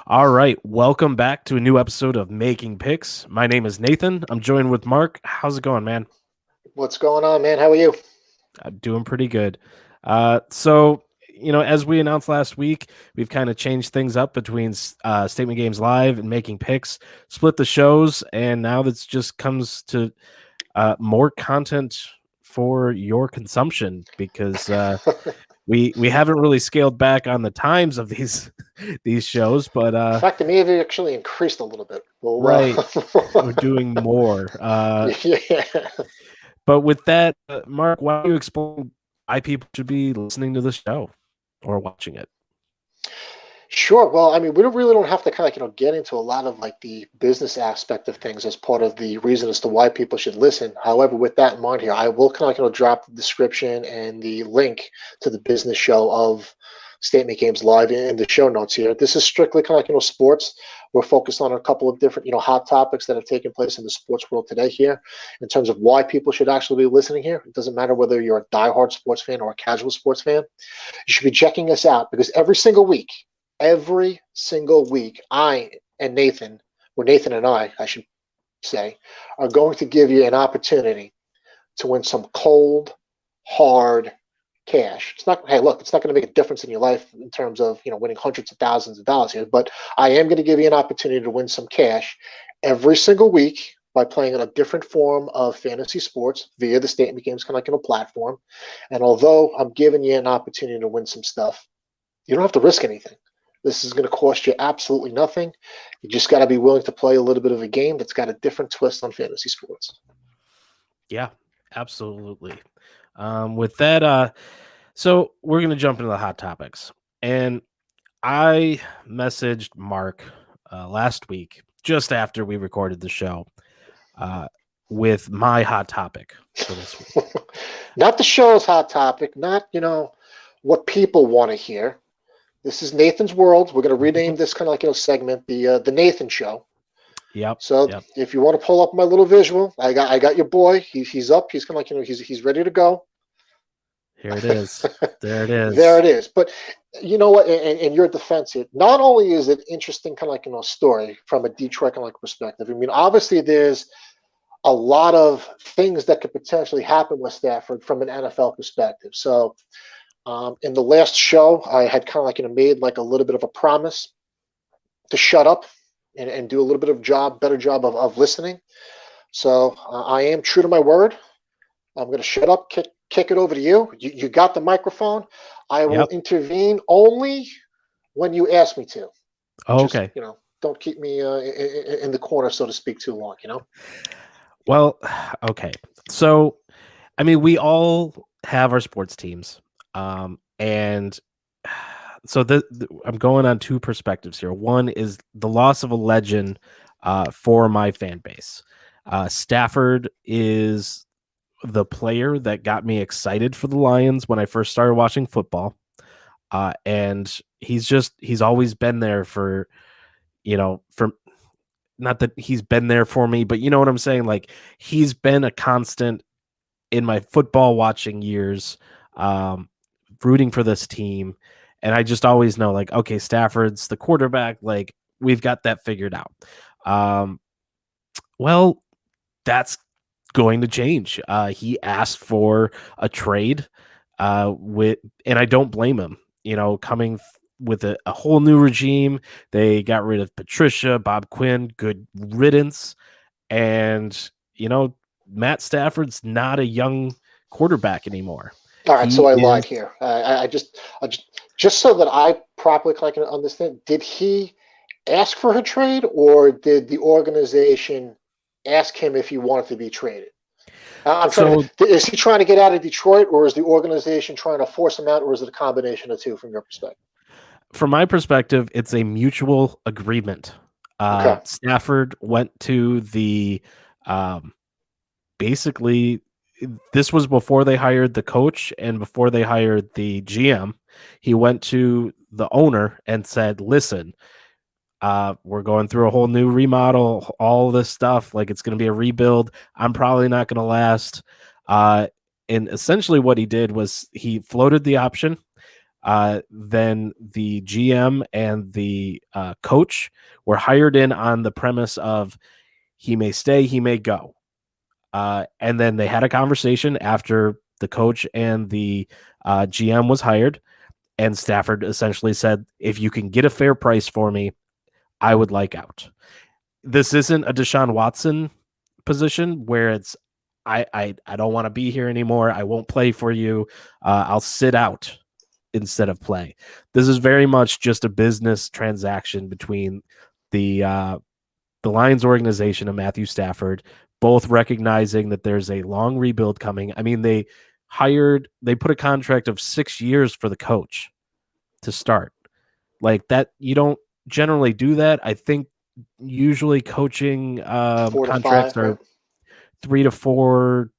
All right, welcome back to a new episode of Making Picks. My name is Nathan. I'm joined with Mark. How's it going, man? What's going on, man? How are you? I'm doing pretty good. As we announced last week, we've kind of changed things up between Statement Games Live and Making Picks, split the shows, and now this just comes to more content for your consumption because we haven't really scaled back on the times of these these shows, but In fact, it may have actually increased a little bit. Well, right, we're doing more. yeah. But with that, Mark, why don't you explain why people should be listening to the show or watching it? Sure. Well, I mean, we don't have to kind of get into a lot of like the business aspect of things as part of the reason as to why people should listen. However, with that in mind here, I will kind of drop the description and the link to the business show of Statement Games Live in the show notes here. This is strictly kind of sports. We're focused on a couple of different hot topics that have taken place in the sports world today here in terms of why people should actually be listening here. It doesn't matter whether you're a diehard sports fan or a casual sports fan. You should be checking us out because every single week, I and Nathan, or Nathan and I should say, are going to give you an opportunity to win some cold, hard cash. It's not, hey, look, it's not going to make a difference in your life in terms of, winning hundreds of thousands of dollars here, but I am going to give you an opportunity to win some cash every single week by playing on a different form of fantasy sports via the Statement Games kind of platform. And although I'm giving you an opportunity to win some stuff, you don't have to risk anything. This is going to cost you absolutely nothing. You just got to be willing to play a little bit of a game that's got a different twist on fantasy sports. Yeah, absolutely. With that, so we're going to jump into the hot topics. And I messaged Mark last week, just after we recorded the show, with my hot topic for this week. Not the show's hot topic, not, what people want to hear. This is Nathan's World. We're going to rename this kind of segment the Nathan Show. Yep. So Yep. if you want to pull up my little visual, I got your boy. He's up. He's kind of he's ready to go. Here it is. There it is. There it is. But you know what? In your defense, here, not only is it interesting, kind of story from a Detroit kind of perspective. I mean, obviously there's a lot of things that could potentially happen with Stafford from an NFL perspective. So in the last show, I had kind of made like a little bit of a promise to shut up and do a little bit of better job of listening. So I am true to my word. I'm going to shut up, kick it over to you. You got the microphone. I will intervene only when you ask me to. Oh, Just, okay. don't keep me in the corner, so to speak, too long, Well, okay. So, I mean, we all have our sports teams. And so I'm going on two perspectives here. One is the loss of a legend for my fan base. Stafford is the player that got me excited for the Lions when I first started watching football. And he's always been there for not that he's been there for me, but you know what I'm saying? Like, he's been a constant in my football watching years, rooting for this team. And I just always know, like, okay, Stafford's the quarterback. Like, we've got that figured out. Well, that's going to change. He asked for a trade and I don't blame him. Coming with a whole new regime, they got rid of Patricia, Bob Quinn, good riddance, and Matt Stafford's not a young quarterback anymore. All right, so He I lied is. here. Just so that I properly can understand, did he ask for a trade, or did the organization ask him if he wanted to be traded? I'm trying So to. Is he trying to get out of Detroit, or is the organization trying to force him out, or is it a combination of two from your perspective? from my perspective, it's a mutual agreement. Okay. Stafford went to the basically, this was before they hired the coach and before they hired the GM. He went to the owner and said, listen, we're going through a whole new remodel, all this stuff. Like, it's going to be a rebuild. I'm probably not going to last. And essentially what he did was he floated the option. then the GM and the coach were hired in on the premise of he may stay, he may go. And then they had a conversation after the coach and the GM was hired, and Stafford essentially said, if you can get a fair price for me, I would like out. This isn't a Deshaun Watson position where it's I don't want to be here anymore. I won't play for you. I'll sit out instead of play. This is very much just a business transaction between the Lions organization and Matthew Stafford, both recognizing that there's a long rebuild coming. I mean, they put a contract of 6 years for the coach to start. Like that, you don't generally do that. I think usually coaching 4 to 5, contracts right? are 3 to 4,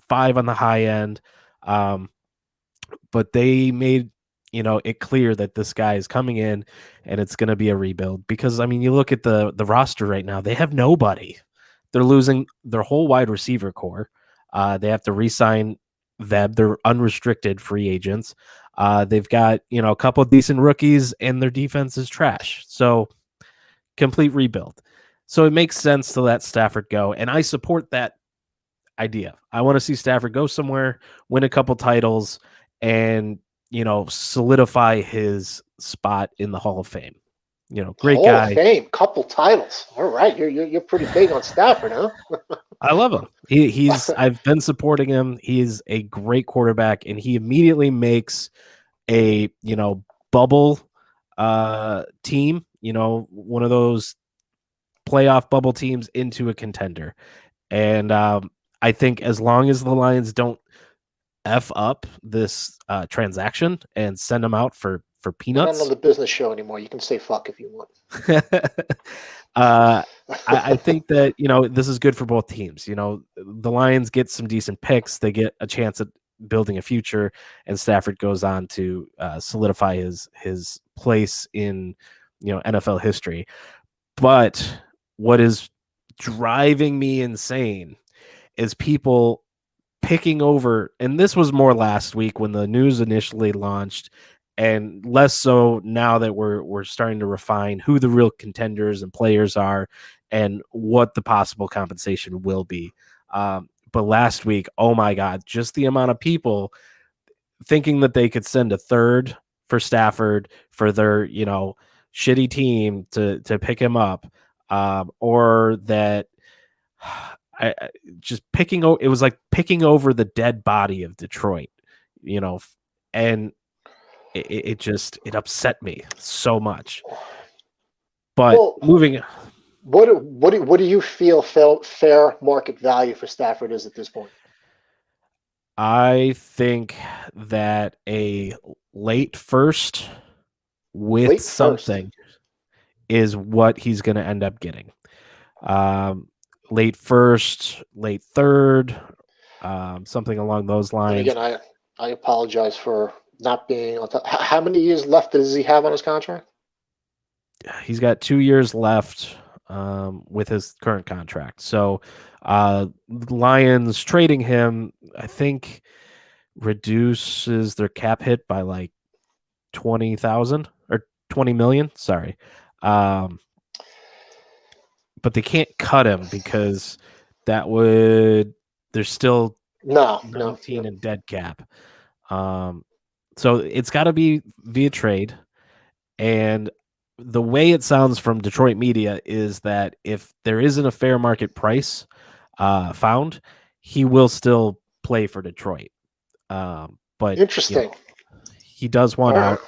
5 on the high end. But they made it clear that this guy is coming in and it's going to be a rebuild, because I mean, you look at the roster right now, they have nobody. They're losing their whole wide receiver core. They have to re-sign them. They're unrestricted free agents. They've got a couple of decent rookies, and their defense is trash. So complete rebuild. So it makes sense to let Stafford go, and I support that idea. I want to see Stafford go somewhere, win a couple titles, and solidify his spot in the Hall of Fame. Great Hall of guy. Fame, couple titles. All right, you're pretty big on Stafford, huh? I love him. He's I've been supporting him. He's a great quarterback, and he immediately makes a bubble team, one of those playoff bubble teams, into a contender. And I think as long as the Lions don't F up this transaction and send them out for We're not on peanuts, the business show anymore. You can say fuck if you want. I think that this is good for both teams. The Lions get some decent picks, they get a chance at building a future, and Stafford goes on to solidify his place in NFL history. But what is driving me insane is people picking over, and this was more last week when the news initially launched, and less so now that we're starting to refine who the real contenders and players are and what the possible compensation will be. But last week, oh my God, just the amount of people thinking that they could send a third for Stafford for their shitty team to pick him up, or that just picking it was like picking over the dead body of Detroit, and it upset me so much. But Well, moving, what do you feel fair market value for Stafford is at this point? I think that a late first with Late first. something is what he's going to end up getting. Late first, late third, something along those And lines. again, I apologize for not being on top. How many years left does he have on his contract? He's got 2 years left with his current contract. So Lions trading him, I think, reduces their cap hit by like 20,000 or 20 million. Sorry. But they can't cut him because there's still No. 19 in dead cap. So it's got to be via trade. And the way it sounds from Detroit media is that if there isn't a fair market price found, he will still play for Detroit. But Interesting. he does want out.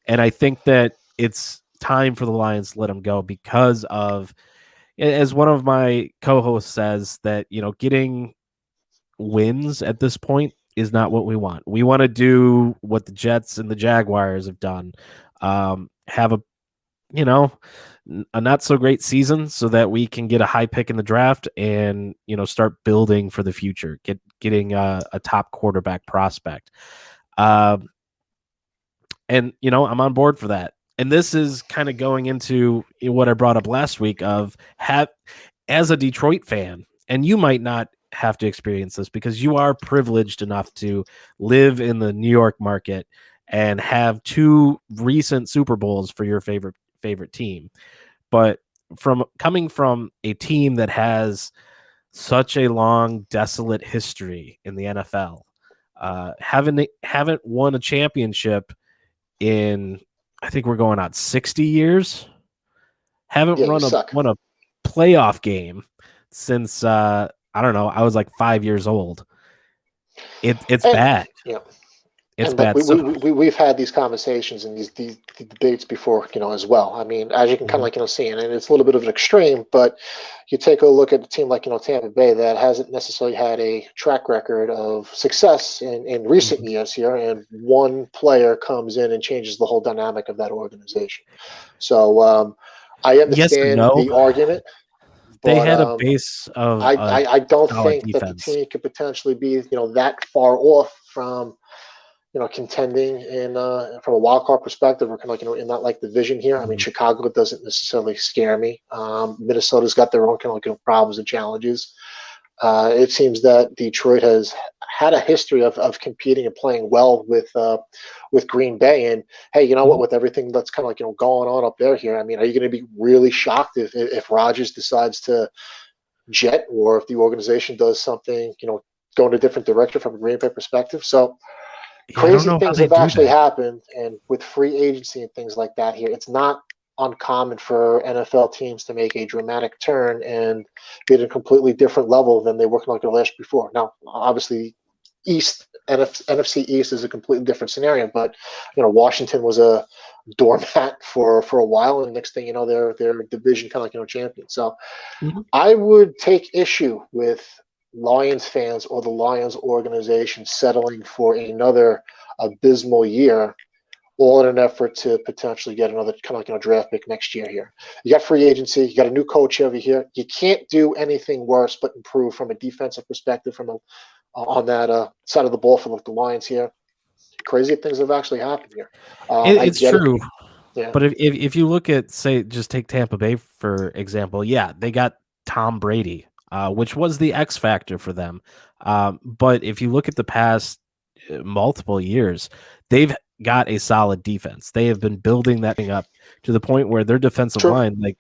And I think that it's time for the Lions to let him go because of, as one of my co-hosts says, that, getting wins at this point is not what we want. We want to do what the Jets and the Jaguars have done. Have a not so great season so that we can get a high pick in the draft and start building for the future, getting a top quarterback prospect. And I'm on board for that. And this is kind of going into what I brought up last week of as a Detroit fan, and you might not have to experience this because you are privileged enough to live in the New York market and have 2 recent Super Bowls for your favorite team. But coming from a team that has such a long, desolate history in the NFL, haven't won a championship in, I think we're going on 60 years. Haven't Yeah, you suck. won a playoff game since I don't know. I was like 5 years old. It's And bad. you know, It's and look, bad. So we've had these conversations and these debates before, as well. I mean, as you can kind of Mhm. like see, and it's a little bit of an extreme, but you take a look at a team like Tampa Bay that hasn't necessarily had a track record of success in recent Mhm. years here, and one player comes in and changes the whole dynamic of that organization. So I Yes and understand no. the argument, They but had a base of a I don't solid think that the defense. team could potentially be that far off from contending in from a wild card perspective, or kind of like in that like division here. I mean, Mhm. Chicago doesn't necessarily scare me. Minnesota's got their own kind of like problems and challenges. It seems that Detroit has had a history of competing and playing well with Green Bay. And hey, you know what? Mhm. With everything that's kind of like going on up there here, I mean, are you going to be really shocked if Rodgers decides to jet, or if the organization does something, go in a different direction from a Green Bay perspective? So Yeah, I don't crazy know how things they have do actually that. happened, and with free agency and things like that here, it's not uncommon for NFL teams to make a dramatic turn and be at a completely different level than they were like the last before. Now, obviously, NFC East is a completely different scenario, but Washington was a doormat for a while, and next thing you know, they're division kind of like champion. So Mhm. I would take issue with Lions fans or the Lions organization settling for another abysmal year, all in an effort to potentially get another kind of like draft pick next year here. You got free agency, you got a new coach over here. You can't do anything worse but improve from a defensive perspective from on that side of the ball for like the Lions here. Crazy things have actually happened here. I It's get it. true. Yeah. But if you look at, say, just take Tampa Bay for example, yeah, they got Tom Brady, which was the X factor for them. But if you look at the past multiple years, they've got a solid defense. They have been building that thing up to the point where their defensive True. line, like,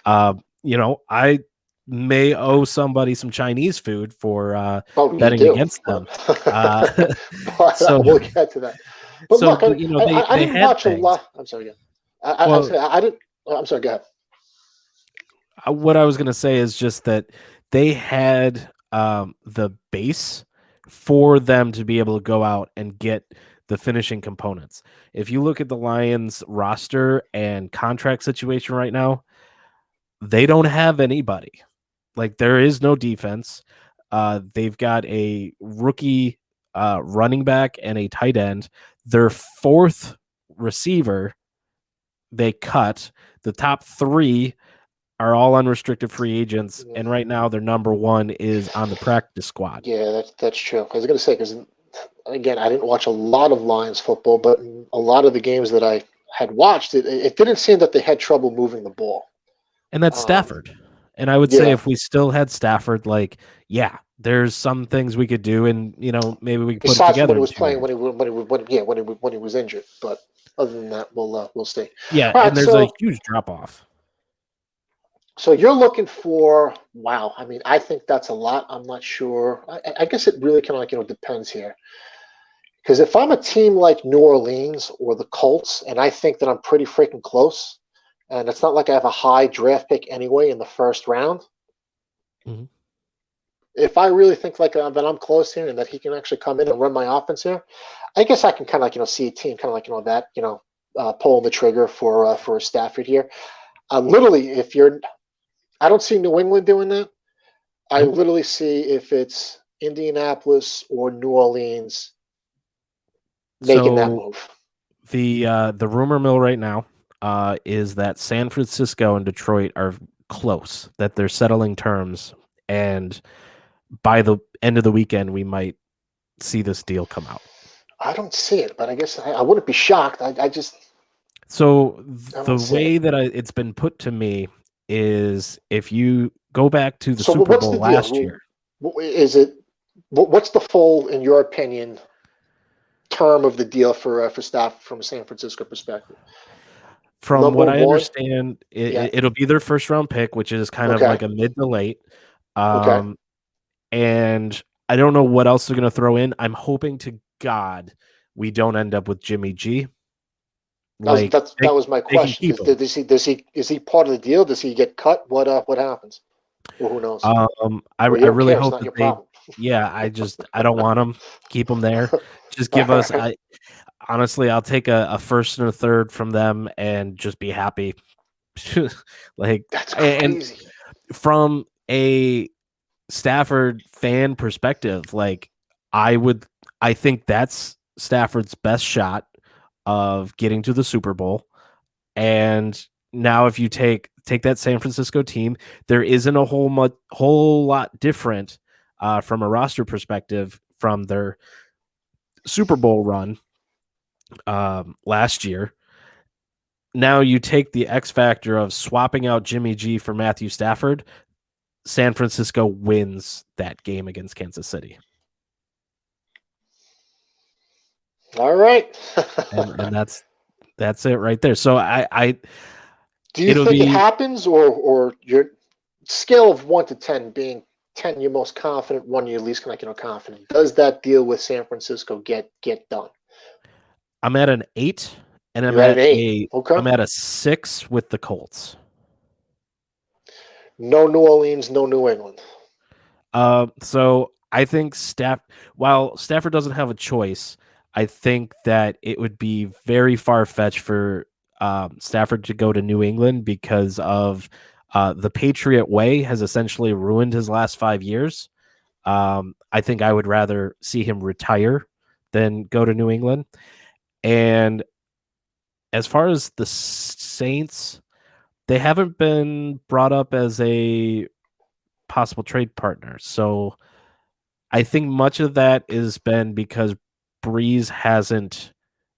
I may owe somebody some Chinese food for Oh, you betting do, against but them. Uh, so we'll get to that. But so look, I they didn't had watch a things. lot. I'm sorry. Yeah, Well, I didn't. I'm sorry. Go ahead. what I was going to say is just that they had the base for them to be able to go out and get the finishing components. If you look at the Lions roster and contract situation right now, they don't have anybody. Like, there is no defense. They've got a rookie running back and a tight end. Their fourth receiver they cut. The top 3 are all unrestricted free agents, Yeah, and right now their number 1 is on the practice squad. yeah, that's true. I was going to say, because again, I didn't watch a lot of Lions football, but in a lot of the games that I had watched, it didn't seem that they had trouble moving the ball. And that's Um, Stafford. And I would say yeah, if we still had Stafford, like, yeah, there's some things we could do, and maybe we could put it besides from when together he in was 2 playing, years. when he was injured. But other than that, we'll see. Yeah, All right, and there's a so huge drop off. you're looking for, wow. I mean, I think that's a lot. I'm not sure. I guess it really kind of like depends here. Because if I'm a team like New Orleans or the Colts, and I think that I'm pretty freaking close, and it's not like I have a high draft pick anyway in the first round. Mhm. If I really think like that I'm close here and that he can actually come in and run my offense here, I guess I can kind of like see a team kind of like that pulling the trigger for Stafford here. Literally, if you're, I don't see New England doing that. I Nope. literally see if it's Indianapolis or New Orleans making that So move. the rumor mill right now is that San Francisco and Detroit are close, that they're settling terms, and by the end of the weekend, we might see this deal come out. I don't see it, but I guess I wouldn't be shocked. I just So I the don't see it. way that it's been put to me is if you go back to the So Super what's Bowl the last deal? year, Is it what's the full, in your opinion, term of the deal for staff from a San Francisco perspective? From Number what I one, understand, yeah. it'll be their first round pick, which is kind of Okay. like a mid to late. Okay. And I don't know what else they're going to throw in. I'm hoping to God we don't end up with Jimmy G. Like That was my they can question. keep him. Is he part of the deal? Does he get cut? What happens? Well, who knows? Well, you I don't really care. It's hope not that your problem. I don't want them. Keep them there. Just All give us. right. Honestly, I'll take a first and a third from them and just be happy. Like, That's and crazy. from a Stafford fan perspective, like I think that's Stafford's best shot of getting to the Super Bowl. And now if you take that San Francisco team, there isn't a whole lot different from a roster perspective from their Super Bowl run last year. Now you take the X factor of swapping out Jimmy G for Matthew Stafford. San Francisco wins that game against Kansas City. All right. And that's it right there. So I Do you it'll think it be happens, or your scale of 1 to 10 being 10 you're most confident, 1 you're least confident? Does that deal with San Francisco get done? I'm at an 8 and You're at an 8. Okay. I'm at a 6 with the Colts. No New Orleans, no New England. So I think while Stafford doesn't have a choice, I think that it would be very far fetched for Stafford to go to New England because of the Patriot way has essentially ruined his last 5 years. I think I would rather see him retire than go to New England. And as far as the Saints, they haven't been brought up as a possible trade partner. So I think much of that has been because Breeze hasn't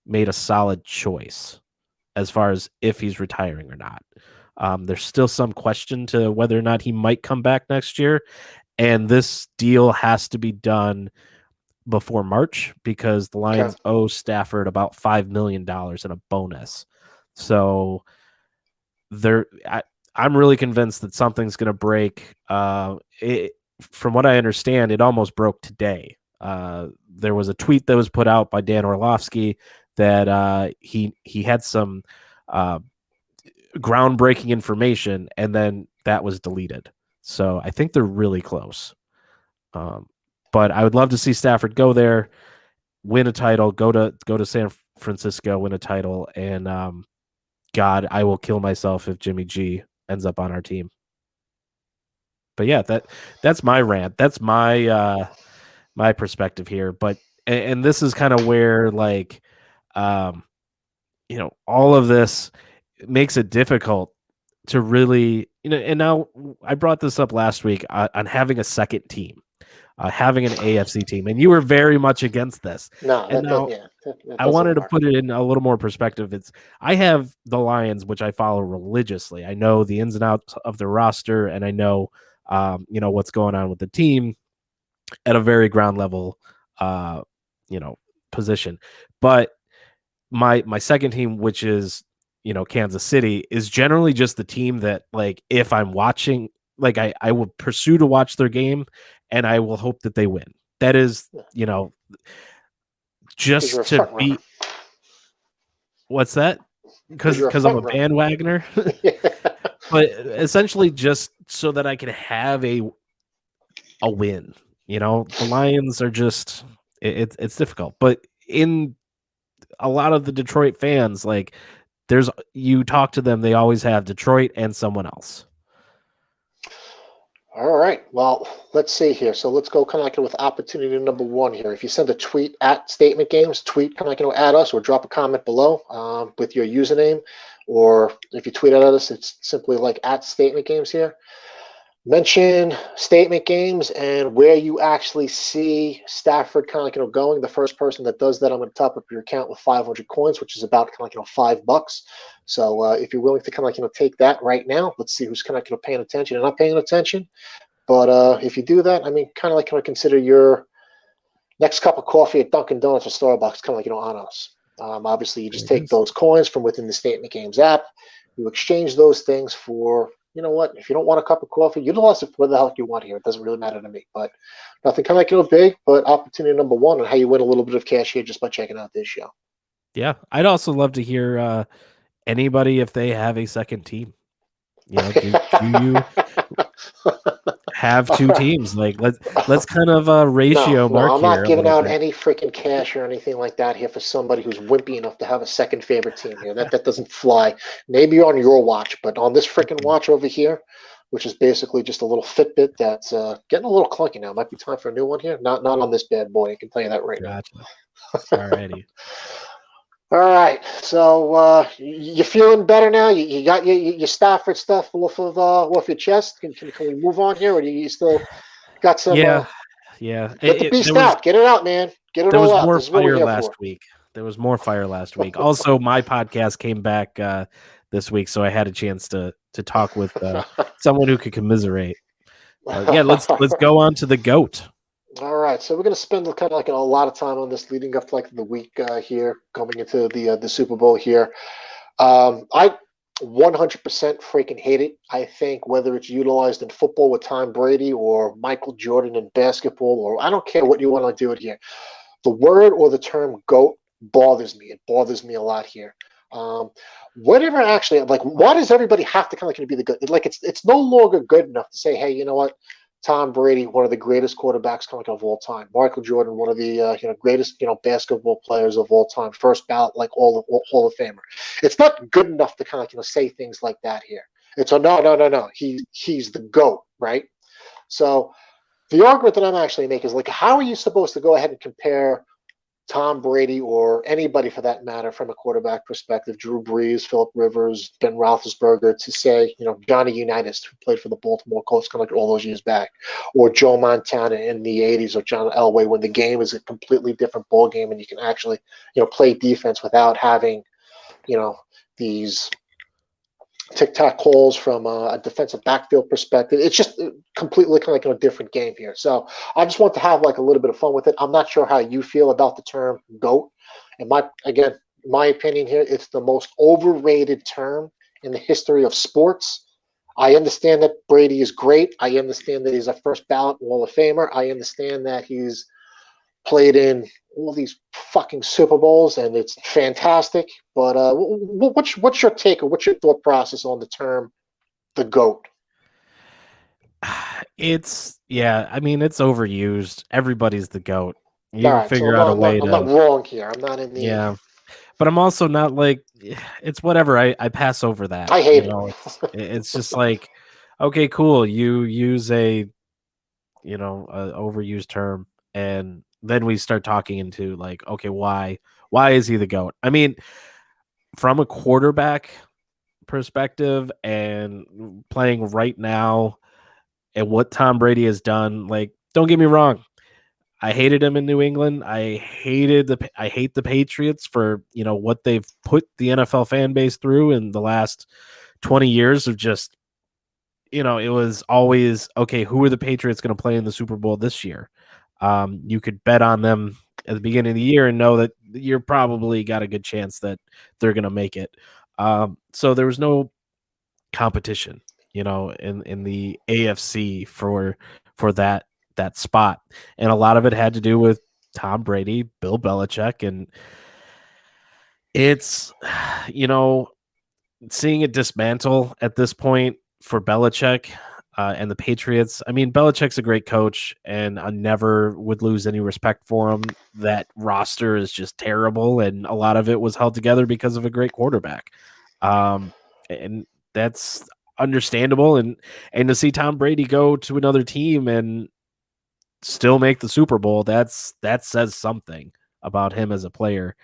made a solid choice as far as if he's retiring or not. There's still some question to whether or not he might come back next year. And this deal has to be done before March because the Okay. Lions owe Stafford about $5 million in a bonus. So I'm really convinced that something's going to break. From what I understand, it almost broke today. There was a tweet that was put out by Dan Orlovsky that he had some groundbreaking information, and then that was deleted. So I think they're really close. But I would love to see Stafford go there, win a title, go to San Francisco, win a title, and God, I will kill myself if Jimmy G ends up on our team. But yeah, that's my rant. That's my perspective here. But and this is kind of where like all of this makes it difficult to really and now I brought this up last week on having a second team, having an AFC team, and you were very much against this. No, And now that I doesn't wanted to work. put it in a little more perspective. I have the Lions, which I follow religiously. I know the ins and outs of the roster, and I know what's going on with the team at a very ground level position. But my second team, which is Kansas City, is generally just the team that, like, if I'm watching, like, I will pursue to watch their game and I will hope that they win. That is, Because you're just a to front runner. be. What's that? Because you're a Because I'm a front runner. bandwagoner. But essentially just so that I can have a win. The Lions are just it's difficult. But in a lot of the Detroit fans, like, you talk to them, they always have Detroit and someone else. All right. Well, let's see here. So let's go kind of with opportunity number 1 here. If you send a tweet at Statement Games, tweet kind of at us or drop a comment below with your username. Or if you tweet at us, it's simply like at Statement Games here. Mention Statement Games and where you actually see Stafford kind of going. The first person that does that, I'm going to top up your account with 500 coins, which is about kind of $5. So if you're willing to kind of take that right now, let's see who's kind of paying attention and not paying attention. But if you do that, I mean, kind of consider your next cup of coffee at Dunkin' Donuts or Starbucks, kind of on us. Obviously, you There just it take is. those coins from within the Statement Games app. You exchange those things for, you know what? If you don't want a cup of coffee, utilize it for the hell you want here. It doesn't really matter to me. But nothing kind of big, but opportunity number one, and how you win a little bit of cash here just by checking out this show. Yeah, I'd also love to hear anybody if they have a second team. Do you have All two right. teams? Like let's kind of No, ratio no, mark I'm here not a giving little out bit. any freaking cash or anything like that here for somebody who's wimpy enough to have a second favorite team here. That doesn't fly. Maybe on your watch, but on this freaking watch over here, which is basically just a little Fitbit that's getting a little clunky now. Might be time for a new one here. Not on this bad boy. I can tell you that right now. Gotcha. Alrighty. All right, so you feeling better now? You got your Stafford stuff off your chest. Can we move on here, or do you still got some? Yeah, yeah. Get the beast out. Get it out, man. Get it There all was out. more This is what we're fire here last for. week. There was more fire last week. Also, my podcast came back this week, so I had a chance to talk with someone who could commiserate. But yeah, let's go on to the goat. All right, so we're going to spend kind of a lot of time on this leading up to the week here, coming into the Super Bowl here. I 100% freaking hate it. I think whether it's utilized in football with Tom Brady or Michael Jordan in basketball, or I don't care what you want to do it here. The word or the term "goat" bothers me. It bothers me a lot here. Um, Whatever actually, why does everybody have to be the good? It's no longer good enough to say, hey, you know what? Tom Brady, one of the greatest quarterbacks of all time. Michael Jordan, one of the greatest basketball players of all time. First ballot all Hall of Famer. It's not good enough to say things like that here. It's a no. He's the GOAT, right? So the argument that I'm actually making is how are you supposed to go ahead and compare Tom Brady or anybody for that matter from a quarterback perspective, Drew Brees, Philip Rivers, Ben Roethlisberger, to say, Johnny Unitas, who played for the Baltimore Colts all those years back, or Joe Montana in the 80s, or John Elway, when the game is a completely different ball game and you can actually, play defense without having, these tic-tac calls from a defensive backfield perspective. It's just completely a different game here. So I just want to have a little bit of fun with it. I'm not sure how you feel about the term GOAT. And my opinion here, it's the most overrated term in the history of sports. I understand that Brady is great. I understand that he's a first ballot Hall of Famer. I understand that he's played in all these fucking Super Bowls, and it's fantastic. But what's your take or what's your thought process on the term the GOAT? I mean, it's overused. Everybody's the goat. All You right, so figure out a way I'm not to, wrong here. I'm not in the. yeah. But I'm also not like it's whatever. I pass over that. I hate it. It's just like, okay, cool. You use a a overused term, and then we start talking into like, okay, why is he the goat? I mean, from a quarterback perspective and playing right now and what Tom Brady has done, like, don't get me wrong, I hated him in New England. I hate the Patriots for, what they've put the NFL fan base through in the last 20 years of just, it was always, okay, who are the Patriots going to play in the Super Bowl this year? You could bet on them at the beginning of the year and know that you're probably got a good chance that they're going to make it. So there was no competition, in the AFC for that spot. And a lot of it had to do with Tom Brady, Bill Belichick, and it's seeing it dismantle at this point for Belichick and the Patriots. I mean, Belichick's a great coach, and I never would lose any respect for him. That roster is just terrible, and a lot of it was held together because of a great quarterback. And that's understandable. And to see Tom Brady go to another team and still make the Super Bowl, that says something about him as a player.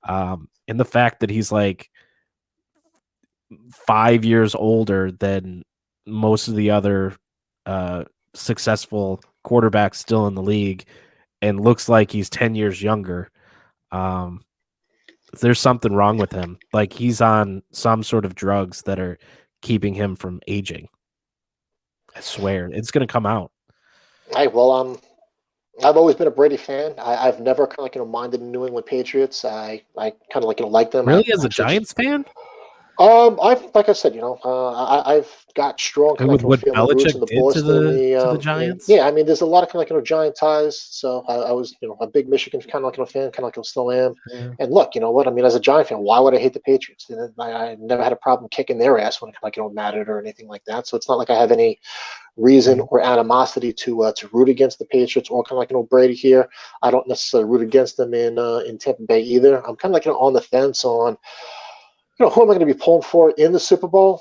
And the fact that he's like 5 years older than most of the other successful quarterbacks still in the league and looks like he's 10 years younger. Um, there's something wrong with him. Like he's on some sort of drugs that are keeping him from aging. I swear it's going to come out. Hey, well, I've always been a Brady fan. I've never kind of minded the New England Patriots. I kind of like them. Really, I've as a actually just Giants fan? I've like I said, I've got strong And kind with of what family roots in Belichick the did Boston, to the and Giants? yeah, I mean, there's a lot of kind of Giant ties. So I was a big Michigan kind of fan, kind of still am. Yeah. And look, you know what? I mean, as a Giant fan, why would I hate the Patriots? I never had a problem kicking their ass when it mattered or anything like that. So it's not like I have any reason Mhm. or animosity to root against the Patriots or kind of Brady here. I don't necessarily root against them in Tampa Bay either. I'm kind of on the fence on who am I going to be pulling for in the Super Bowl?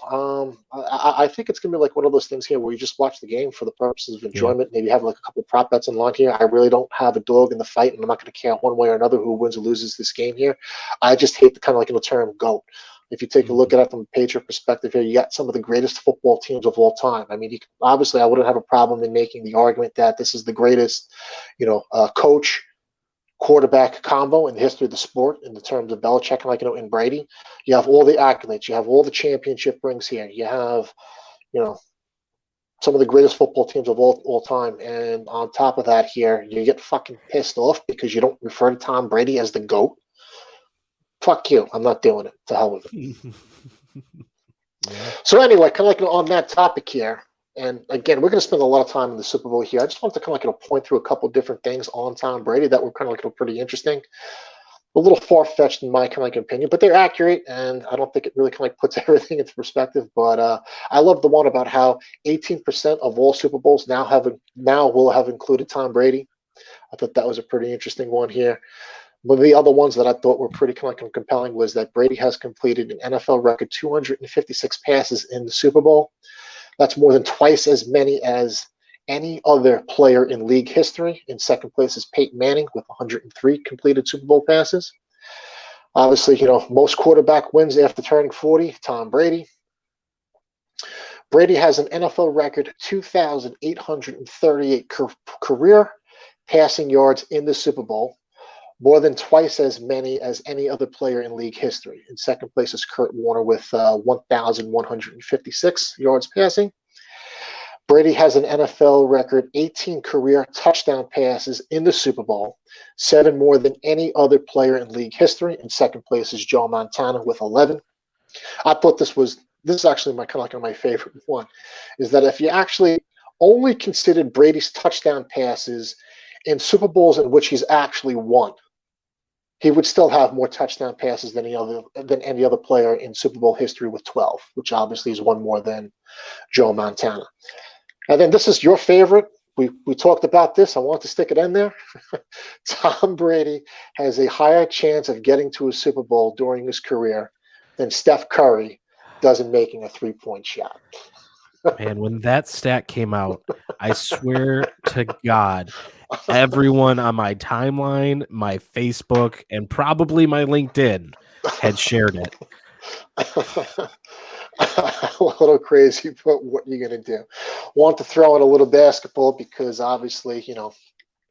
I think it's going to be like one of those things here where you just watch the game for the purposes of Yeah. enjoyment. Maybe have like a couple prop bets on line here. I really don't have a dog in the fight, and I'm not going to care one way or another who wins or loses this game here. I just hate the kind of the term GOAT. If you take a look Mhm. at it from a Patriot perspective here, you got some of the greatest football teams of all time. I mean, obviously, I wouldn't have a problem in making the argument that this is the greatest, coach quarterback combo in the history of the sport in the terms of Belichick and in Brady. You have all the accolades, you have all the championship rings here, you have you know some of the greatest football teams of all time, and on top of that, here you get fucking pissed off because you don't refer to Tom Brady as the GOAT. Fuck you! I'm not doing it. To hell with it. Yeah. So anyway, kind of on that topic here, and again, we're going to spend a lot of time in the Super Bowl here. I just wanted to kind of point through a couple different things on Tom Brady that were kind of pretty interesting, a little far fetched in my kind of opinion, but they're accurate, and I don't think it really kind of puts everything into perspective. But I love the one about how 18% of all Super Bowls now will have included Tom Brady. I thought that was a pretty interesting one here. One of the other ones that I thought were pretty kind of compelling was that Brady has completed an NFL record 256 passes in the Super Bowl. That's more than twice as many as any other player in league history. In second place is Peyton Manning with 103 completed Super Bowl passes. Obviously, most quarterback wins after turning 40, Tom Brady. Brady has an NFL record 2,838 career passing yards in the Super Bowl, more than twice as many as any other player in league history. In second place is Kurt Warner with 1,156 yards passing. Brady has an NFL record 18 career touchdown passes in the Super Bowl, 7 more than any other player in league history. In second place is Joe Montana with 11. I thought this is actually my kind of my favorite one, is that if you actually only considered Brady's touchdown passes in Super Bowls in which he's actually won, he would still have more touchdown passes than any other player in Super Bowl history with 12, which obviously is one more than Joe Montana. And then this is your favorite. We talked about this. I want to stick it in there. Tom Brady has a higher chance of getting to a Super Bowl during his career than Steph Curry does in making a 3-point shot. Man, when that stat came out, I swear to God, everyone on my timeline, my Facebook, and probably my LinkedIn had shared it. A little crazy, but what are you going to do? Want to throw in a little basketball because obviously,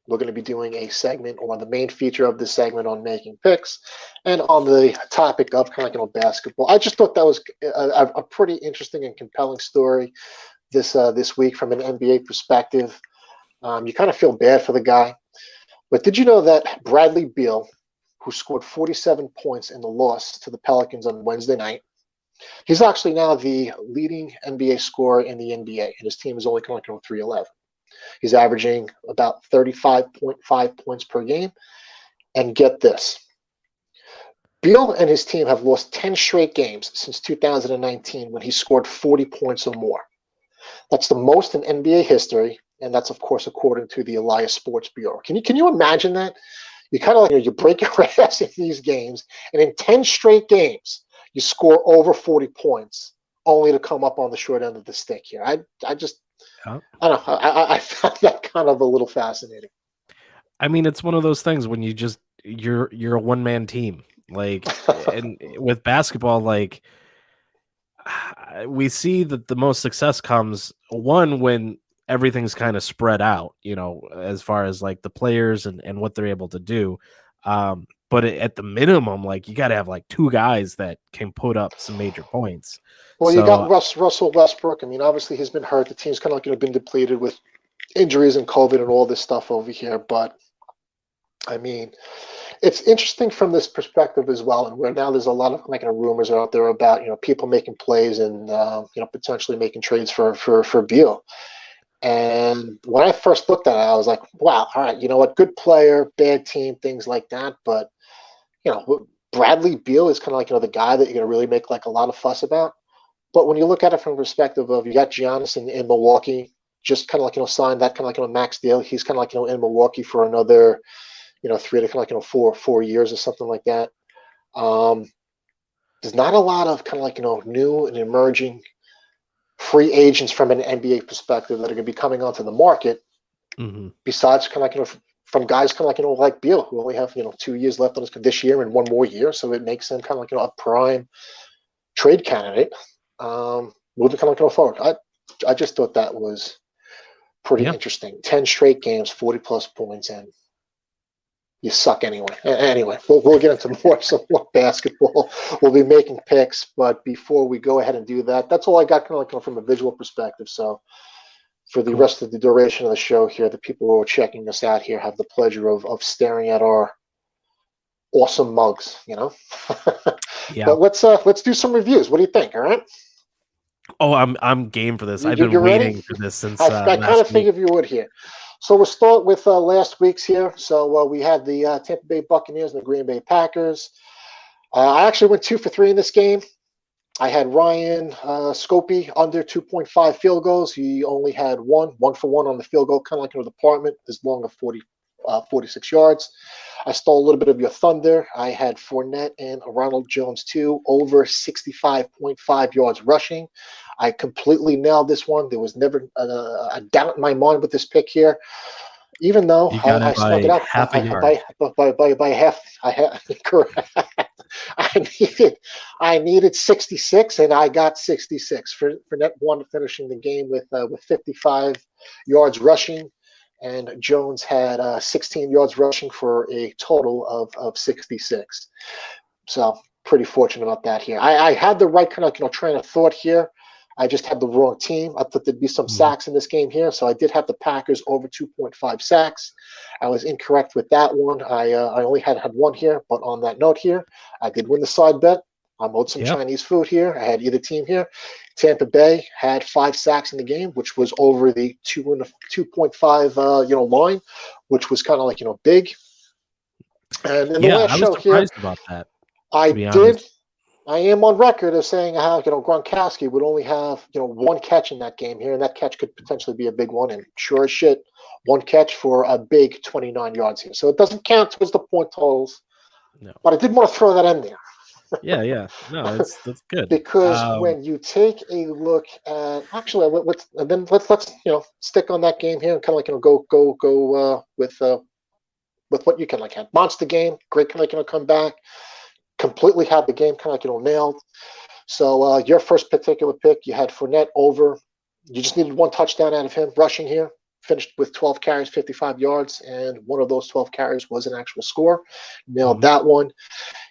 we're going to be doing a segment or the main feature of this segment on making picks, and on the topic of kind of basketball. I just thought that was a pretty interesting and compelling story this week from an NBA perspective. You kind of feel bad for the guy, but did you know that Bradley Beal, who scored 47 points in the loss to the Pelicans on Wednesday night, he's actually now the leading NBA scorer in the NBA, and his team is only collecting 311. He's averaging about 35.5 points per game. And get this, Beal and his team have lost 10 straight games since 2019 when he scored 40 points or more. That's the most in NBA history, and that's of course according to the Elias Sports Bureau. Can you imagine that? You kind of you break your ass in these games, and in 10 straight games, you score over 40 points, only to come up on the short end of the stick here. I just Yeah. I don't know. I found that kind of a little fascinating. I mean, it's one of those things when you're a one-man team. Like, and with basketball, like we see that the most success comes when everything's kind of spread out, as far as like the players and what they're able to do. But at the minimum, like you got to have like two guys that can put up some major points. Well, you got So Russell Westbrook. I mean, obviously he's been hurt. The team's kind of been depleted with injuries and COVID and all this stuff over here. But I mean, it's interesting from this perspective as well, and where now there's a lot of like rumors out there about people making plays and potentially making trades for Beal. And when I first looked at it, I was like, wow, all right, you know what, good player, bad team, things like that. But Bradley Beal is kind of like the guy that you're going to really make like a lot of fuss about. But when you look at it from the perspective of you got Giannis in Milwaukee, just kind of like signed that kind of like max deal. He's kind of like in Milwaukee for another 3 to kind of like 4 years or something like that. There's not a lot of kind of like new and emerging free agents from an NBA perspective that are going to be coming onto the market. Mm-hmm. Besides kind of like from guys kind of like like Beal, who only have 2 years left on this year and one more year, so it makes them kind of like a prime trade candidate. Moving kind of like forward, I just thought that was pretty interesting. 10 straight games, 40 plus points, and you suck anyway. Anyway, we'll get into some more basketball. We'll be making picks, but before we go ahead and do that, that's all I got kind of like from a visual perspective. So for the rest of the duration of the show here, the people who are checking us out here have the pleasure of staring at our awesome mugs, Yeah. But let's do some reviews. What do you think? All right. Oh, I'm game for this. I've been waiting for this since I kind of figured you would here. So we'll start with last week's here. So we had the Tampa Bay Buccaneers and the Green Bay Packers. I actually went 2 for 3 in this game. I had Ryan Scopey under 2.5 field goals. He only had one for one on the field goal, kind of like in the department, as long as 46 yards. I stole a little bit of your thunder. I had Fournette and Ronald Jones too, over 65.5 yards rushing. I completely nailed this one. There was never a doubt in my mind with this pick here. Even though I snuck it up half a yard. By half, correct. I needed 66, and I got 66. Fournette won, finishing the game with 55 yards rushing, and Jones had 16 yards rushing for a total of 66. So pretty fortunate about that here. I had the right kind of train of thought here. I just had the wrong team. I thought there'd be some sacks in this game here, so I did have the Packers over 2.5 sacks. I was incorrect with that one. I only had one here, but on that note here, I did win the side bet. I owed some Chinese food here. I had either team here. Tampa Bay had 5 sacks in the game, which was over the 2.5 line, which was kind of like big. And in the last show here, about that. I am on record as saying how Gronkowski would only have one catch in that game here, and that catch could potentially be a big one. And sure as shit, one catch for a big 29 yards here. So it doesn't count towards the point totals. No. But I did want to throw that in there. Yeah. No, that's good. Because when you take a look at let's stick on that game here and kind of like go with what you can like have. Monster game, great kind of come back. Completely had the game kind of nailed. So your first particular pick, you had Fournette over. You just needed one touchdown out of him rushing here. Finished with 12 carries, 55 yards, and one of those 12 carries was an actual score. Nailed that one.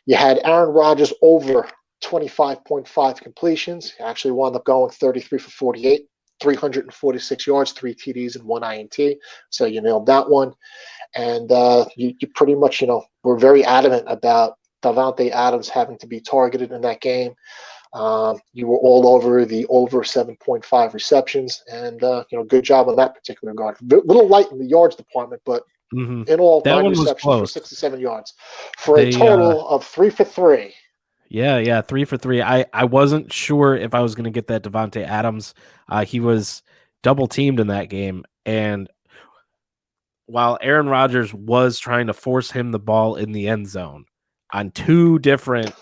You had Aaron Rodgers over 25.5 completions. Actually wound up going 33 for 48, 346 yards, 3 TDs, and 1 INT. So you nailed that one. And you pretty much, were very adamant about Davante Adams having to be targeted in that game. You were all over the over 7.5 receptions, and good job on that particular regard. A little light in the yards department, but in all, that 9 one receptions was for 67 yards for a total of 3 for 3. Yeah, 3 for 3. I wasn't sure if I was going to get that Davante Adams. He was double teamed in that game, and while Aaron Rodgers was trying to force him the ball in the end zone on 2 different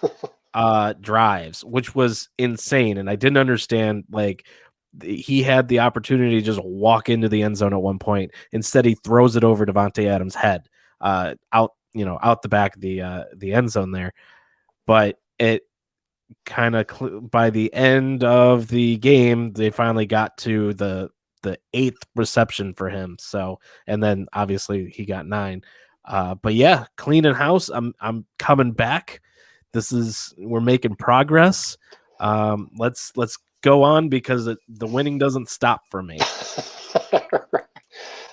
drives, which was insane, and I didn't understand. Like, he had the opportunity to just walk into the end zone at one point. Instead, he throws it over Davante Adams' head, out the back of the end zone there. But it kind of by the end of the game, they finally got to the 8th reception for him. So, and then obviously he got 9. But yeah, cleaning house. I'm coming back. We're making progress. Let's go on, because the winning doesn't stop for me.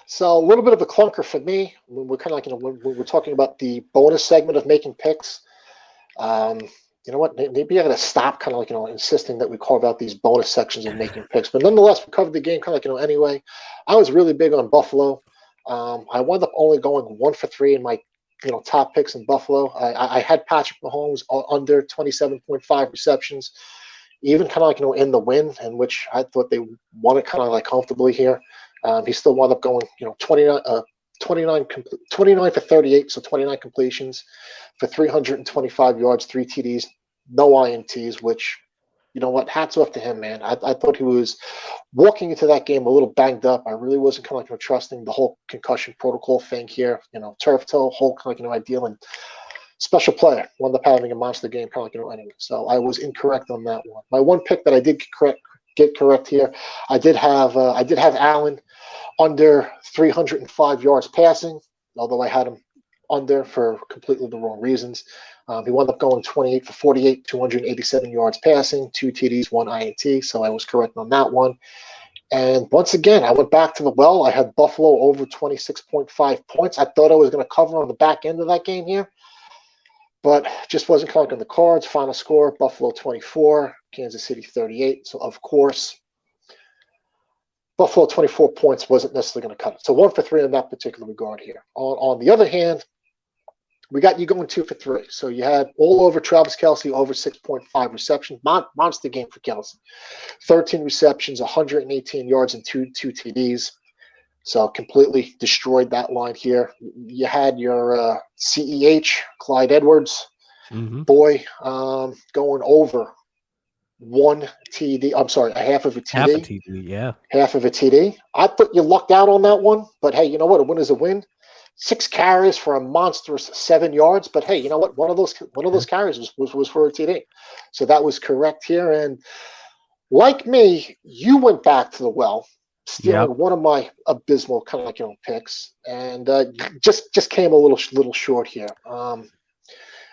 So a little bit of a clunker for me when we're kind of like, when we're talking about the bonus segment of making picks. Um, you know what? Maybe I got to stop kind of like, insisting that we carve out these bonus sections of making picks. But nonetheless, we covered the game kind of like, anyway. I was really big on Buffalo. I wound up only going 1 for 3 in my, top picks in Buffalo. I had Patrick Mahomes under 27.5 receptions, even kind of like, in the win, in which I thought they won it kind of like comfortably here. He still wound up going, 29 for 38, so 29 completions for 325 yards, 3 TDs, no INTs, which, you know what, hats off to him, man. I thought he was walking into that game a little banged up. I really wasn't kind of like, trusting the whole concussion protocol thing here, turf toe, whole kind of ideal, and special player wound up having a monster game kind of like, anyway. So I was incorrect on that one. My one pick that I did get correct here, I did have Allen under 305 yards passing, although I had him under for completely the wrong reasons. He wound up going 28 for 48, 287 yards passing, 2 TDs, 1 INT, so I was correct on that one. And once again, I went back to the well. I had Buffalo over 26.5 points. I thought I was going to cover on the back end of that game here, but just wasn't caught on the cards. Final score, Buffalo 24, Kansas City 38. So, of course, Buffalo 24 points wasn't necessarily going to cut it. So 1 for 3 in that particular regard here. On the other hand, we got you going 2 for 3. So you had all over Travis Kelce over 6.5 receptions. Monster game for Kelce. 13 receptions, 118 yards, and two TDs. So completely destroyed that line here. You had your CEH, Clyde Edwards, boy, going over 1 TD. I'm sorry, a half of a TD. Half a TD, yeah. Half of a TD. I thought you lucked out on that one, but hey, you know what? A win is a win. 6 carries for a monstrous 7 yards, but hey, you know what? One of those carries was for a TD, so that was correct here. And like me, you went back to the well, stealing one of my abysmal kind of like picks, and just came a little short here.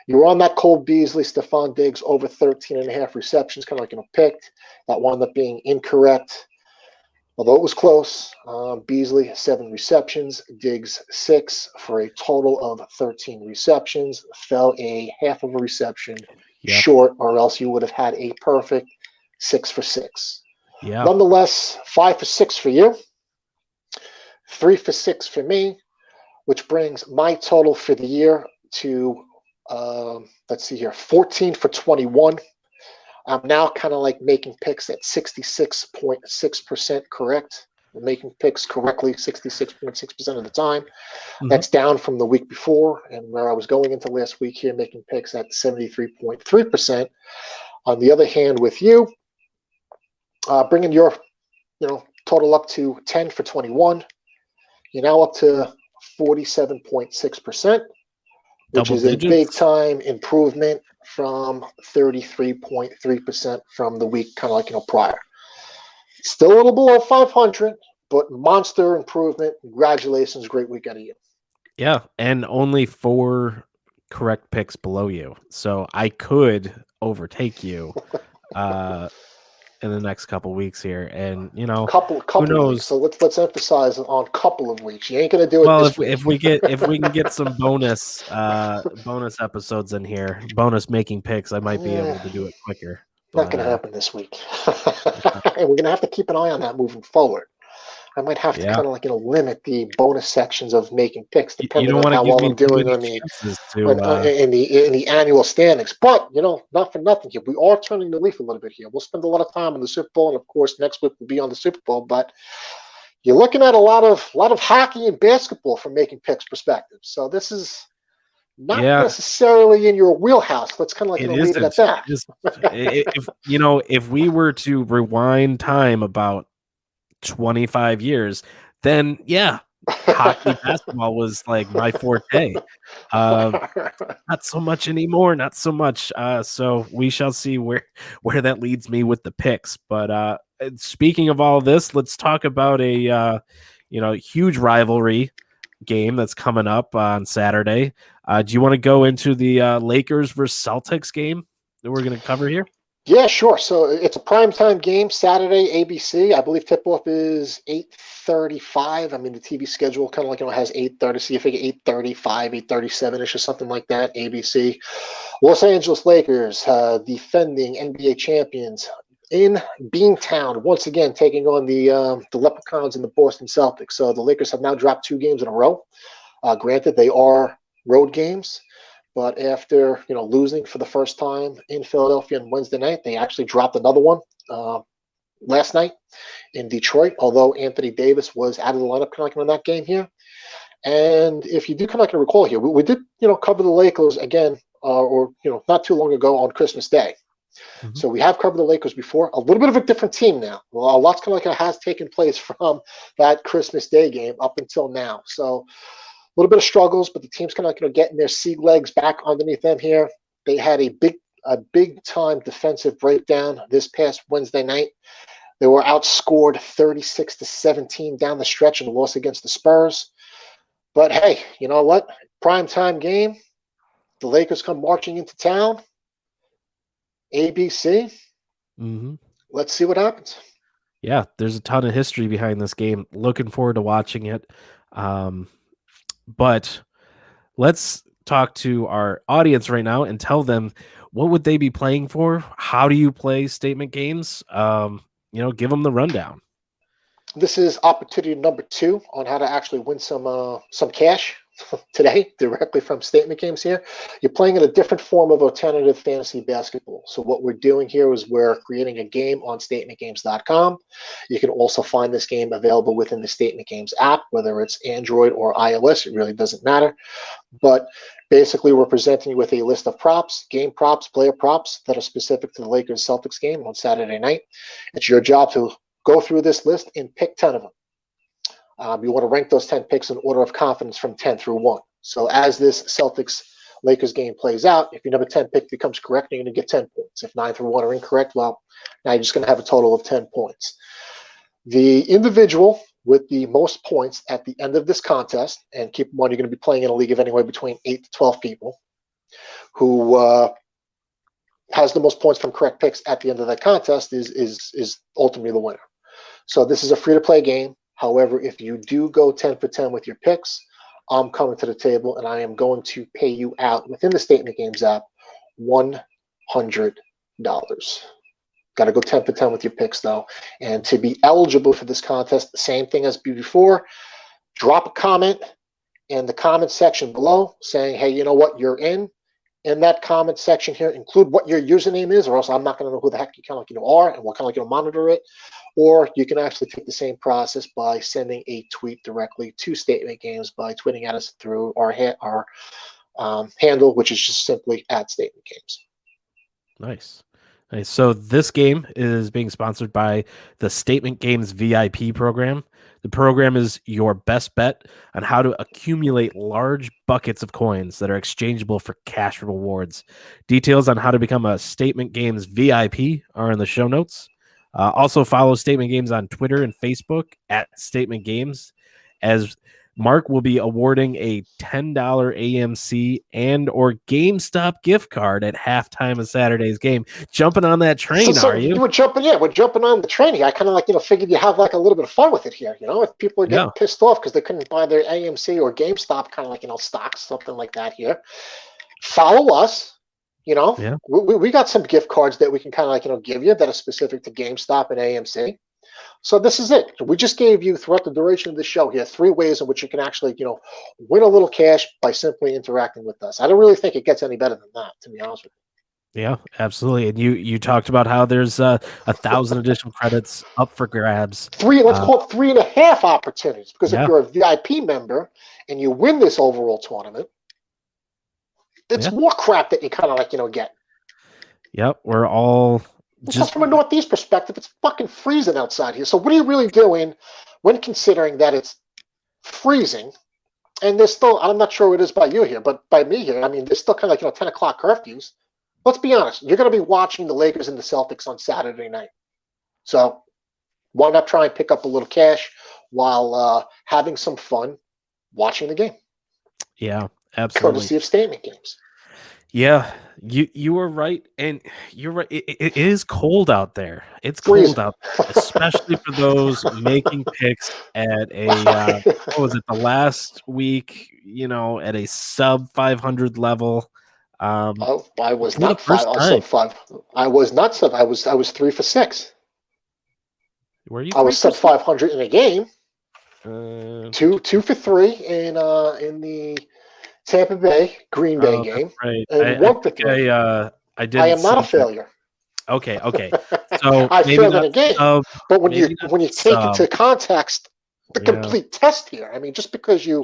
You were on that Cole Beasley, Stephon Diggs over 13.5 receptions, kind of like picked. That wound up being incorrect, although it was close. Beasley 7 receptions, Diggs 6 for a total of 13 receptions. Fell a half of a reception short, or else you would have had a perfect 6 for 6. Yeah. Nonetheless, 5 for 6 for you, 3 for 6 for me, which brings my total for the year to let's see here, 14 for 21. I'm now kind of like making picks at 66.6% correct. I'm making picks correctly 66.6% of the time. That's down from the week before, and where I was going into last week here making picks at 73.3%. On the other hand, with you, bringing your total up to 10 for 21, you're now up to 47.6%. Which is a big-time improvement from 33.3% from the week kind of like prior. Still a little below 500, but monster improvement. Congratulations, great week out of you. Yeah, and only 4 correct picks below you, so I could overtake you in the next couple weeks here, and couple who knows? Weeks. So let's emphasize on couple of weeks. You ain't gonna do it this week. If we can get some bonus episodes in here, bonus making picks, I might be able to do it quicker. Not gonna happen this week, and we're gonna have to keep an eye on that moving forward. I might have to kind of like limit the bonus sections of making picks depending on how well I'm doing on in the annual standings. But not for nothing here, we are turning the leaf a little bit here. We'll spend a lot of time on the Super Bowl, and of course next week we'll be on the Super Bowl. But you're looking at a lot of hockey and basketball from making picks perspective. So this is not necessarily in your wheelhouse. Let's kind of like leave it at that. If we were to rewind time about 25 years, then hockey basketball was like my forte. Not so much anymore, not so much. So we shall see where that leads me with the picks. But speaking of all this, let's talk about a huge rivalry game that's coming up on Saturday. Do you want to go into the Lakers versus Celtics game that we're going to cover here? Yeah, sure. So it's a primetime game, Saturday, ABC. I believe tip-off is 8:35. I mean, the TV schedule kind of like, has 8:30. So you figure 8:35, 8:37-ish or something like that, ABC. Los Angeles Lakers, defending NBA champions in Beantown, once again taking on the Leprechauns and the Boston Celtics. So the Lakers have now dropped 2 games in a row. Granted, they are road games. But after losing for the first time in Philadelphia on Wednesday night, they actually dropped another one last night in Detroit. Although Anthony Davis was out of the lineup kind of like in that game here. And if you do kind of like recall here, we did cover the Lakers again, or not too long ago on Christmas Day. Mm-hmm. So we have covered the Lakers before. A little bit of a different team now. Well, a lot's kind of like has taken place from that Christmas Day game up until now. So a little bit of struggles, but the team's kind of getting their sea legs back underneath them here. They had a big time defensive breakdown this past Wednesday night. They were outscored 36-17 down the stretch in a loss against the Spurs. But hey, you know what? Primetime game. The Lakers come marching into town. ABC. Mm-hmm. Let's see what happens. Yeah, there's a ton of history behind this game. Looking forward to watching it. But let's talk to our audience right now and tell them what would they be playing for? How do you play statement games? Give them the rundown. This is opportunity number 2 on how to actually win some cash today directly from statement games here. You're playing in a different form of alternative fantasy basketball. So what we're doing here is we're creating a game on statementgames.com. You can also find this game available within the Statement Games app, whether it's Android or iOS. It really doesn't matter. But basically, we're presenting you with a list of props, game props, player props that are specific to the Lakers Celtics game on Saturday night. It's your job to go through this list and pick 10 of them. You want to rank those 10 picks in order of confidence from 10 through 1. So as this Celtics-Lakers game plays out, if your number 10 pick becomes correct, you're going to get 10 points. If 9 through 1 are incorrect, well, now you're just going to have a total of 10 points. The individual with the most points at the end of this contest, and keep in mind you're going to be playing in a league of anywhere between 8 to 12 people, who has the most points from correct picks at the end of that contest is ultimately the winner. So this is a free-to-play game. However, if you do go 10 for 10 with your picks, I'm coming to the table and I am going to pay you out within the Statement Games app $100. Got to go 10 for 10 with your picks, though. And to be eligible for this contest, the same thing as before, drop a comment in the comment section below saying, hey, you know what, you're in that comment section here. Include what your username is, or else I'm not going to know who the heck you kind of are and we'll kind of monitor it. Or you can actually take the same process by sending a tweet directly to Statement Games by tweeting at us through our handle, which is just simply @StatementGames. Nice. So this game is being sponsored by the Statement Games VIP program. The program is your best bet on how to accumulate large buckets of coins that are exchangeable for cash rewards. Details on how to become a Statement Games VIP are in the show notes. Also follow Statement Games on Twitter and Facebook @Statement Games, as Mark will be awarding a $10 AMC and or GameStop gift card at halftime of Saturday's game. Jumping on that train, So are you? we're jumping on the train here. I kind of figured you have like a little bit of fun with it here. If people are getting pissed off because they couldn't buy their AMC or GameStop kind of stocks, something like that here. Follow us. Yeah. We got some gift cards that we can kind of give you that are specific to GameStop and AMC. So this is it. We just gave you throughout the duration of the show here 3 ways in which you can actually win a little cash by simply interacting with us. I don't really think it gets any better than that, to be honest with you. Yeah, absolutely. And you talked about how there's 1,000 additional credits up for grabs. Let's call it 3.5 opportunities, because if Yeah. you're a VIP member and you win this overall tournament, it's more crap that you kind of get. Yep, we're all Just from a Northeast perspective, it's fucking freezing outside here. So what are you really doing when considering that it's freezing? And there's still, I'm not sure what it is by you here, but by me here, I mean, there's still kind of 10 o'clock curfews. Let's be honest. You're going to be watching the Lakers and the Celtics on Saturday night. So why not try and pick up a little cash while having some fun watching the game? Yeah, absolutely. Courtesy of Statement Games. Yeah, you were right, and you're right. It is cold out there. It's cold Freezing. out there, especially for those making picks at a what was it, the last week? At a sub 500 level. I was For the not five. first I was time, sub five. I was not sub. I was 3 for 6. were you I three was for sub six? 500 in a game. Uh, Two for 3 in the Tampa Bay Green Bay oh, that's game, right. and I one for think 3. I I didn't am not a see that. failure. Okay. So I maybe failed in not a game, sub, but when you maybe not when you take sub. into context the Yeah. complete test here, I mean, just because you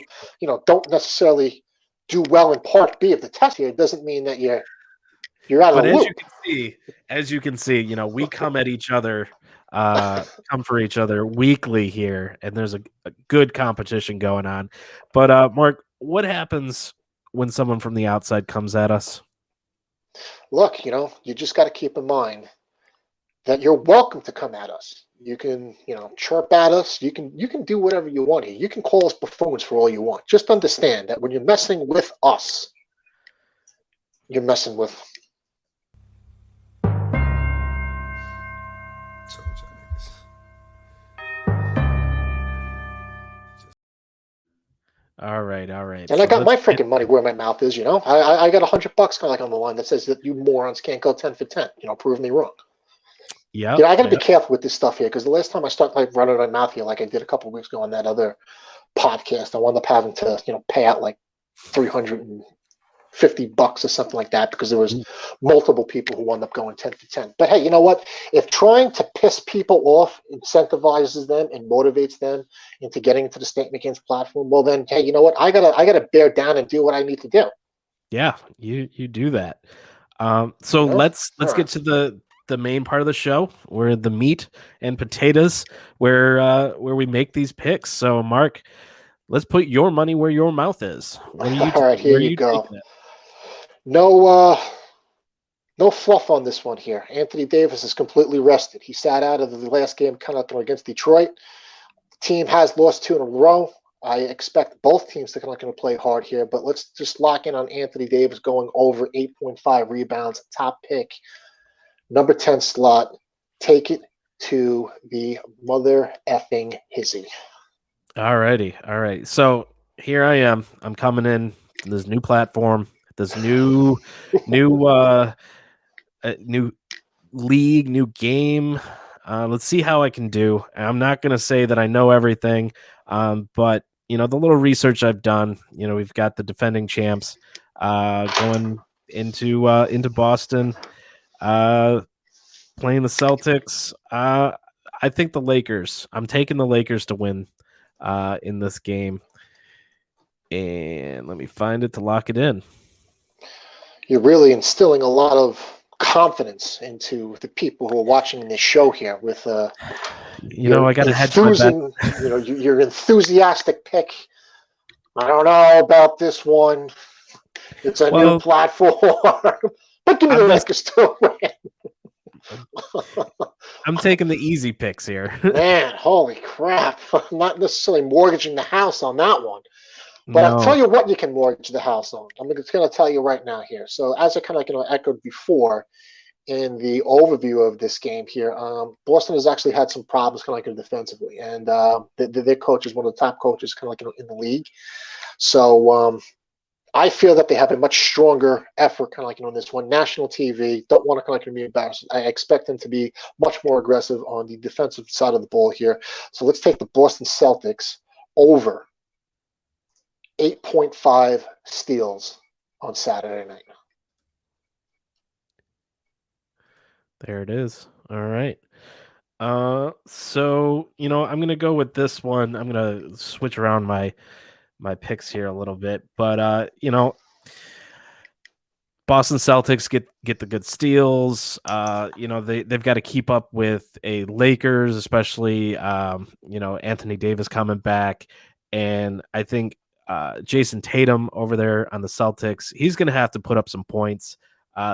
don't necessarily do well in part B of the test here, doesn't mean that you're out of But the loop. as you can see, we come at each other, come for each other weekly here, and there's a good competition going on. But Mark, what happens when someone from the outside comes at us? Look, you just got to keep in mind that you're welcome to come at us. You can, chirp at us. You can do whatever you want here. You can call us buffoons for all you want. Just understand that when you're messing with us, you're messing with. Told y'all niggas. All right, all right. And I So got let's my get freaking money where my mouth is. I got $100 kind of like on the line that says that you morons can't go 10 for 10. Prove me wrong. yep, I got to be yep. careful with this stuff here because the last time I start like running my mouth here, like I did a couple of weeks ago on that other podcast, I wound up having to pay out like $350 or something like that because there was Ooh, multiple people who wound up going 10 for 10. But hey, you know what? If trying to piss people off incentivizes them and motivates them into getting into the State McKinn's platform, well then, hey, you know what? I gotta bear down and do what I need to do. yeah, you do that. So All let's get right. to the main part of the show, where the meat and potatoes, where we make these picks. So Mark, let's put your money where your mouth is. All right, here Where are you you go. taking it? No, no fluff on this one here. Anthony Davis is completely rested. He sat out of the last game, kind of against Detroit. The team has lost 2 in a row. I expect both teams to kind of play hard here, but let's just lock in on Anthony Davis going over 8.5 rebounds, top pick, number 10 slot. Take it to the mother effing hizzy. All righty, all right. So here I am. I'm coming in this new platform, this new league, new game. Let's see how I can do. I'm not going to say that I know everything, but the little research I've done. We've got the defending champs going into Boston, uh, playing the Celtics. I think the Lakers. I'm taking the Lakers to win in this game, and let me find it to lock it in. You're really instilling a lot of confidence into the people who are watching this show here with your I got to hedge my bet. enthusing, your enthusiastic pick. I don't know about this one. It's a new Well, platform, but give me the I'm just Lakers to win. I'm taking the easy picks here. Man, holy crap! I'm not necessarily mortgaging the house on that one, but I'll tell No. you what you can mortgage the house on. I'm just going to tell you right now here. So as I kind of echoed before in the overview of this game here, Boston has actually had some problems kind of defensively, and their coach is one of the top coaches kind of in the league. So I feel that they have a much stronger effort, kind of on this one. National TV don't want to kind of be embarrassed. I expect them to be much more aggressive on the defensive side of the ball here. So let's take the Boston Celtics over 8.5 steals on Saturday night. There it is. All right. So I'm gonna go with this one. I'm gonna switch around my picks here a little bit, but Boston Celtics get the good steals. They've got to keep up with a Lakers, especially Anthony Davis coming back, and I think Jason Tatum over there on the Celtics, he's going to have to put up some points.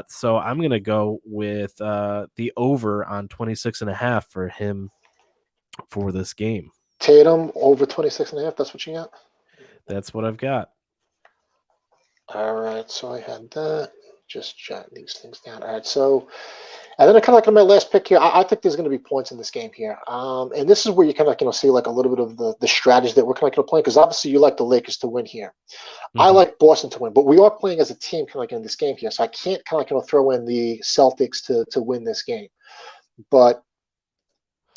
So I'm going to go with the over on 26.5 for him for this game. Tatum over 26.5. That's what you got? That's what I've got. All right. So I had that. Just jot these things down. All right, so and then I kind of like on my last pick here. I think there's going to be points in this game here, and this is where you kind of like see like a little bit of the strategy that we're kind of like playing because obviously you like the Lakers to win here. I Mhm. like Boston to win, but we are playing as a team kind of like in this game here, so I can't kind of like throw in the Celtics to win this game. But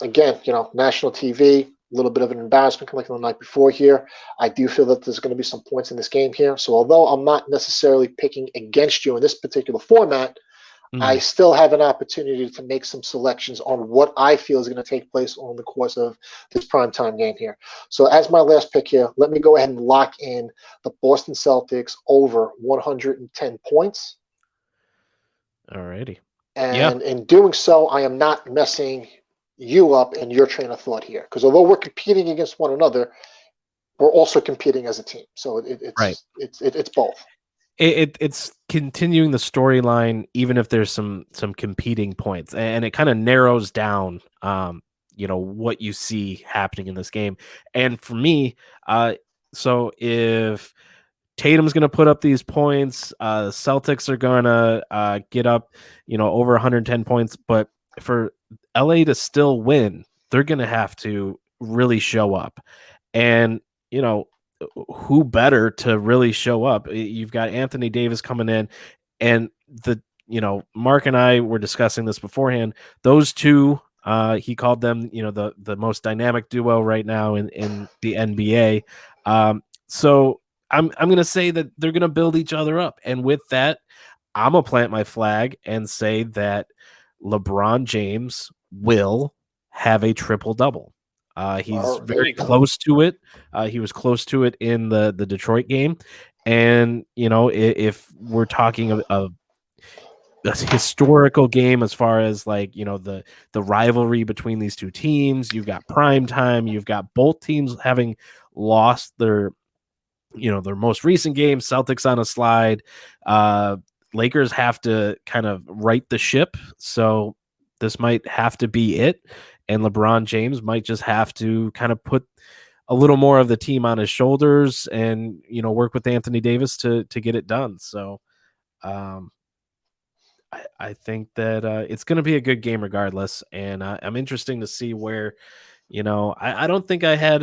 again, national TV, a little bit of an embarrassment like the night before here. I do feel that there's going to be some points in this game here. So although I'm not necessarily picking against you in this particular format, I Mhm. still have an opportunity to make some selections on what I feel is going to take place on the course of this primetime game here. So as my last pick here, let me go ahead and lock in the Boston Celtics over 110 points. Alrighty. Yeah. And in doing so, I am not messing you up in your train of thought here. Because although we're competing against one another, we're also competing as a team. So Right. it's both. It's continuing the storyline, even if there's some competing points, and it kind of narrows down, what you see happening in this game. And for me, so if Tatum's going to put up these points, the Celtics are going to get up, over 110 points, but for LA to still win, they're going to have to really show up, and you know who better to really show up? You've got Anthony Davis coming in, and Mark and I were discussing this beforehand. Those two, he called them, the most dynamic duo right now in the NBA. So I'm gonna say that they're gonna build each other up, and with that, I'm gonna plant my flag and say that LeBron James will have a triple double. He's There very you go. close to it. He was close to it in the Detroit game, and if we're talking of a historical game as far as like the rivalry between these two teams, you've got prime time, you've got both teams having lost their most recent game. Celtics on a slide. Lakers have to kind of right the ship, so this might have to be it, and LeBron James might just have to kind of put a little more of the team on his shoulders and work with Anthony Davis to get it done. So um, I think that it's going to be a good game regardless, and I'm interesting to see where I don't think I had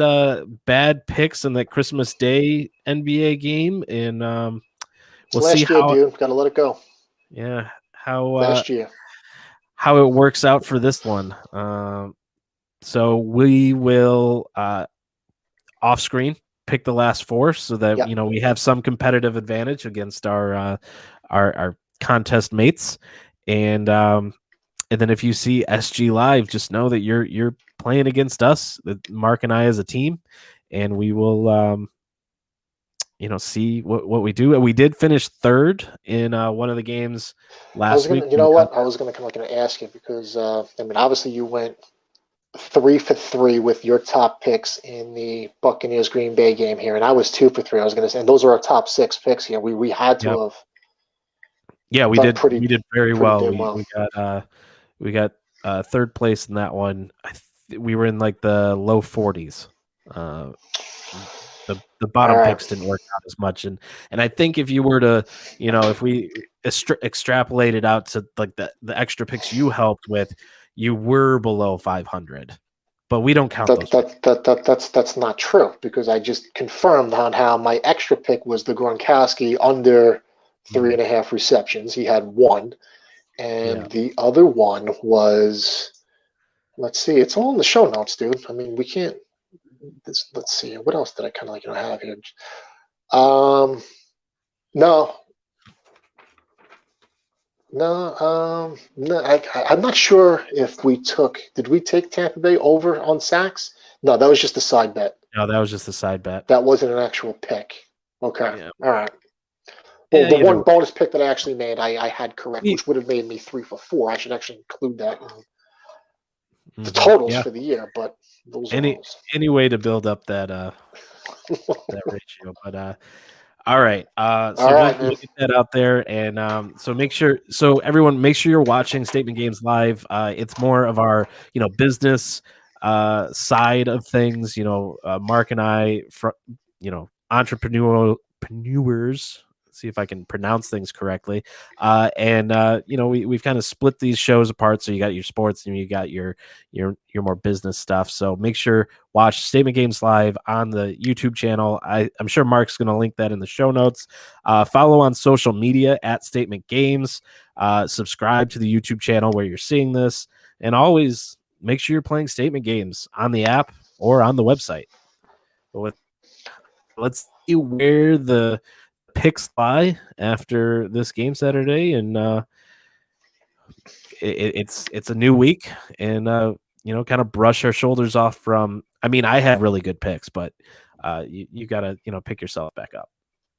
bad picks in that Christmas Day NBA game, and It's we'll see last year, how dude. Got to let it go. yeah how Last year. how it works out for this one. So we will off screen pick the last four so that Yeah. we have some competitive advantage against our contest mates, and then if you see SG live, just know that you're playing against us, Mark and I as a team, and we will see what we do. We did finish third in one of the games I was last week. gonna, you know what? I was gonna come like gonna ask you because I mean, obviously you went 3 for 3 with your top picks in the Buccaneers Green Bay game here, and I was 2 for 3. I was gonna say, and those are our top 6 picks here. We had Yep. to have Yeah, we done did. pretty We did very pretty well. damn We well. we got third place in that one. We were in like the low 40s. Uh, the All bottom right. picks didn't work out as much, and I think if you were to if we extrapolate it out to like the extra picks you helped with, you were below 500, but we don't count those picks. That's not true because I just confirmed on how my extra pick was the Gronkowski under three Mhm. and a half receptions. He had one, Yeah. and the other one was, let's see, it's all in the show notes, dude. I mean, we can't. Let's see, what else did I kind of like have here? Um, no, no. I'm not sure if we took. Did we take Tampa Bay over on sacks? No, that was just a side bet. No, that was just a side bet. That wasn't an actual pick. Okay, Yeah. all right. Well, Yeah. the Either one way. bonus pick that I actually made, I had correct, We, which would have made me 3 for 4. I should actually include that in the mhm. totals Yeah. for the year, but those are Any those. any way to build up that ratio, but all right. All So right, we'll man. get that out there, and so everyone, make sure you're watching Statement Games live. It's more of our business side of things. Mark and I, entrepreneurs. see if I can pronounce things correctly. And we've kind of split these shows apart. So you got your sports and you got your more business stuff. So make sure watch Statement Games Live on the YouTube channel. I'm sure Mark's going to link that in the show notes. Follow on social media at Statement Games. Subscribe to the YouTube channel where you're seeing this, and always make sure you're playing Statement Games on the app or on the website. But let's see where the picks lie after this game Saturday, and it's a new week, and kind of brush our shoulders off from. I mean, I had really good picks, but you got to pick yourself back up.